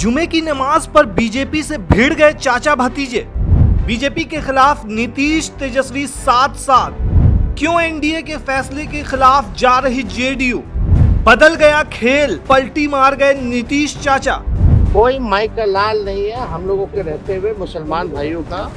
जुमे की नमाज पर बीजेपी से भिड़ गए चाचा भतीजे। बीजेपी के खिलाफ नीतीश तेजस्वी साथ साथ। क्यों एनडीए के फैसले के खिलाफ जा रही जेडीयू। बदल गया खेल, पलटी मार गए नीतीश चाचा। कोई माई का लाल नहीं है हम लोगों के रहते हुए मुसलमान भाइयों का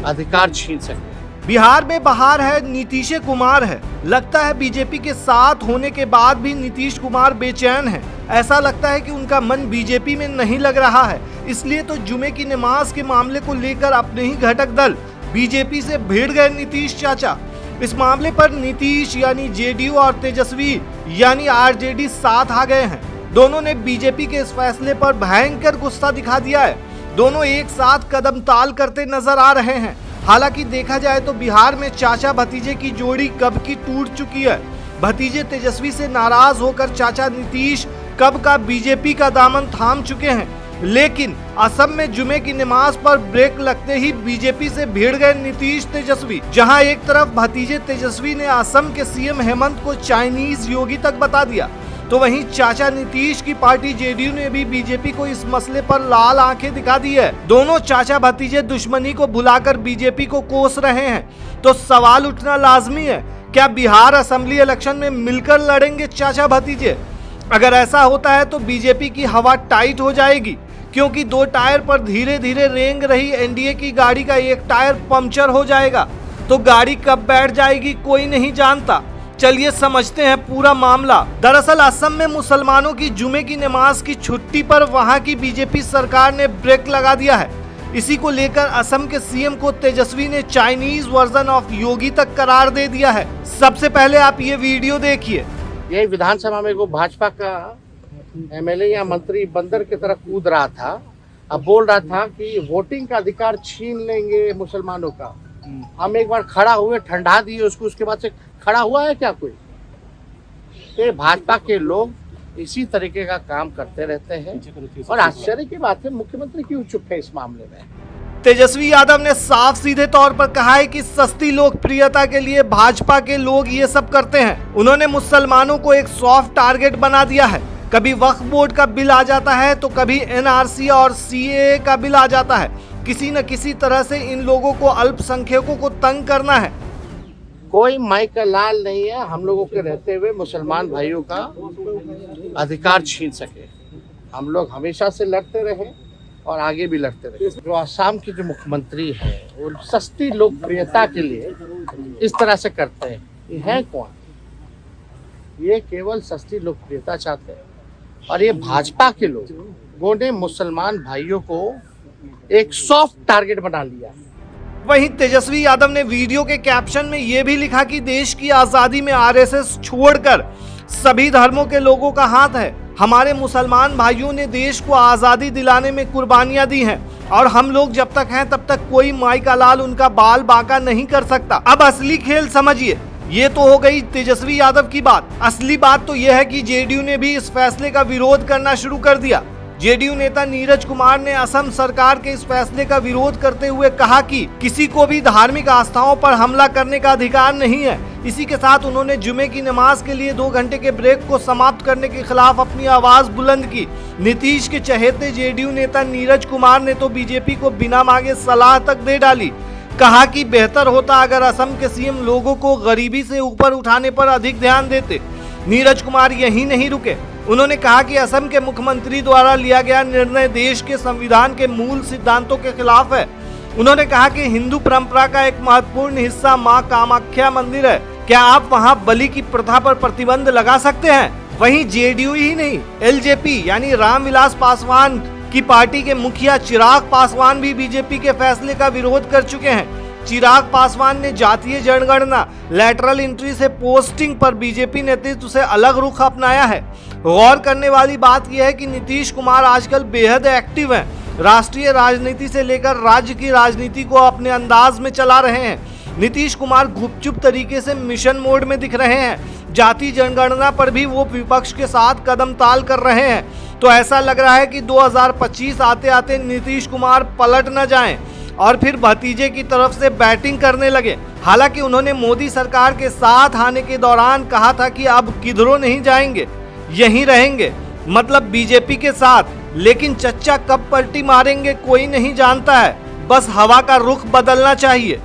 अधिकार छीन सके। बिहार में बहार है, नीतीश कुमार है। लगता है बीजेपी के साथ होने के बाद भी नीतीश कुमार बेचैन है। ऐसा लगता है कि उनका मन बीजेपी में नहीं लग रहा है। इसलिए तो जुमे की नमाज के मामले को लेकर अपने ही घटक दल बीजेपी से भिड़ गए नीतीश चाचा। इस मामले पर नीतीश यानी जेडीयू और तेजस्वी यानी आरजेडी साथ आ गए हैं। दोनों ने बीजेपी के इस फैसले पर भयंकर गुस्सा दिखा दिया है। दोनों एक साथ कदम ताल करते नजर आ रहे हैं। हालांकि देखा जाए तो बिहार में चाचा भतीजे की जोड़ी कब की टूट चुकी है। भतीजे तेजस्वी से नाराज होकर चाचा नीतीश कब का बीजेपी का दामन थाम चुके हैं। लेकिन असम में जुमे की नमाज पर ब्रेक लगते ही बीजेपी से भिड़ गए नीतीश तेजस्वी। जहां एक तरफ भतीजे तेजस्वी ने असम के सीएम हेमंत को चाइनीज योगी तक बता दिया, तो वहीं चाचा नीतीश की पार्टी जेडीयू ने भी बीजेपी को इस मसले पर लाल आंखें दिखा दी है। दोनों चाचा भतीजे दुश्मनी को भुलाकर बीजेपी को कोस रहे हैं। तो सवाल उठना लाजमी है, क्या बिहार असेंबली इलेक्शन में मिलकर लड़ेंगे चाचा भतीजे? अगर ऐसा होता है तो बीजेपी की हवा टाइट हो जाएगी, क्योंकि दो टायर पर धीरे धीरे रेंग रही एनडीए की गाड़ी का एक टायर पंक्चर हो जाएगा। तो गाड़ी कब बैठ जाएगी कोई नहीं जानता। चलिए समझते हैं पूरा मामला। दरअसल असम में मुसलमानों की जुमे की नमाज की छुट्टी पर वहां की बीजेपी सरकार ने ब्रेक लगा दिया है। इसी को लेकर असम के सीएम को तेजस्वी ने चाइनीज वर्जन ऑफ योगी तक करार दे दिया है। सबसे पहले आप ये वीडियो देखिए। यही विधानसभा में को भाजपा का एमएलए या मंत्री बंदर की तरह कूद रहा था। अब बोल रहा था कि वोटिंग का अधिकार छीन लेंगे मुसलमानों का। हम एक बार खड़ा हुए, ठंडा दिए उसको, उसके बाद से खड़ा हुआ है क्या कोई? तो भाजपा के लोग इसी तरीके का काम करते रहते हैं और आश्चर्य की बात है मुख्यमंत्री क्यों चुप है इस मामले में। तेजस्वी यादव ने साफ सीधे तौर पर कहा है कि सस्ती लोकप्रियता के लिए भाजपा के लोग ये सब करते हैं। उन्होंने मुसलमानों को एक सॉफ्ट टारगेट बना दिया है। कभी वक्फ बोर्ड का बिल आ जाता है तो कभी एनआरसी और सीएए का बिल आ जाता है। किसी न किसी तरह से इन लोगों को, अल्पसंख्यकों को तंग करना है। कोई माई का लाल नहीं है हम लोगों के रहते हुए मुसलमान भाइयों का अधिकार छीन सके। हम लोग हमेशा से लड़ते रहे और आगे भी लड़ते रहे। जो असम की जो मुख्यमंत्री है वो सस्ती लोकप्रियता के लिए इस तरह से करते हैं। ये है कौन? ये केवल सस्ती लोकप्रियता चाहते हैं। और ये भाजपा के लोगों ने मुसलमान भाइयों को एक सॉफ्ट टारगेट बना लिया। वहीं तेजस्वी यादव ने वीडियो के कैप्शन में यह भी लिखा कि देश की आजादी में आरएसएस छोड़कर सभी धर्मों के लोगों का हाथ है। हमारे मुसलमान भाइयों ने देश को आजादी दिलाने में कुर्बानियां दी हैं और हम लोग जब तक हैं तब तक कोई माई का लाल उनका बाल बांका नहीं कर सकता। अब असली खेल समझिए। ये तो हो गई तेजस्वी यादव की बात। असली बात तो यह है कि जेडीयू ने भी इस फैसले का विरोध करना शुरू कर दिया। जेडीयू नेता नीरज कुमार ने असम सरकार के इस फैसले का विरोध करते हुए कहा कि किसी को भी धार्मिक आस्थाओं पर हमला करने का अधिकार नहीं है। इसी के साथ उन्होंने जुमे की नमाज के लिए 2 घंटे के ब्रेक को समाप्त करने के खिलाफ अपनी आवाज बुलंद की। नीतीश के चहेते जेडीयू नेता नीरज कुमार ने तो बीजेपी को बिना मांगे सलाह तक दे डाली। कहा कि बेहतर होता अगर असम के सीएम लोगों को गरीबी से ऊपर उठाने पर अधिक ध्यान देते। नीरज कुमार यहीं नहीं रुके। उन्होंने कहा कि असम के मुख्यमंत्री द्वारा लिया गया निर्णय देश के संविधान के मूल सिद्धांतों के खिलाफ है। उन्होंने कहा कि हिंदू परंपरा का एक महत्वपूर्ण हिस्सा मां कामाख्या मंदिर है। क्या आप वहां बलि की प्रथा पर प्रतिबंध लगा सकते हैं? वहीं जेडीयू ही नहीं, एलजेपी यानी रामविलास पासवान की पार्टी के मुखिया चिराग पासवान भी बीजेपी के फैसले का विरोध कर चुके हैं। चिराग पासवान ने जातीय जनगणना, लैटरल एंट्री से पोस्टिंग पर बीजेपी नेतृत्व से अलग रुख अपनाया है। गौर करने वाली बात यह है कि नीतीश कुमार आजकल बेहद एक्टिव हैं। राष्ट्रीय राजनीति से लेकर राज्य की राजनीति को अपने अंदाज में चला रहे हैं। नीतीश कुमार गुपचुप तरीके से मिशन मोड में दिख रहे हैं। जाति जनगणना पर भी वो विपक्ष के साथ कदम ताल कर रहे हैं। तो ऐसा लग रहा है कि 2025 आते आते नीतीश कुमार पलट न जाएं और फिर भतीजे की तरफ से बैटिंग करने लगे। हालांकि उन्होंने मोदी सरकार के साथ आने के दौरान कहा था कि अब किधरों नहीं जाएंगे, यहीं रहेंगे, मतलब बीजेपी के साथ। लेकिन चच्चा कब पलटी मारेंगे कोई नहीं जानता है, बस हवा का रुख बदलना चाहिए।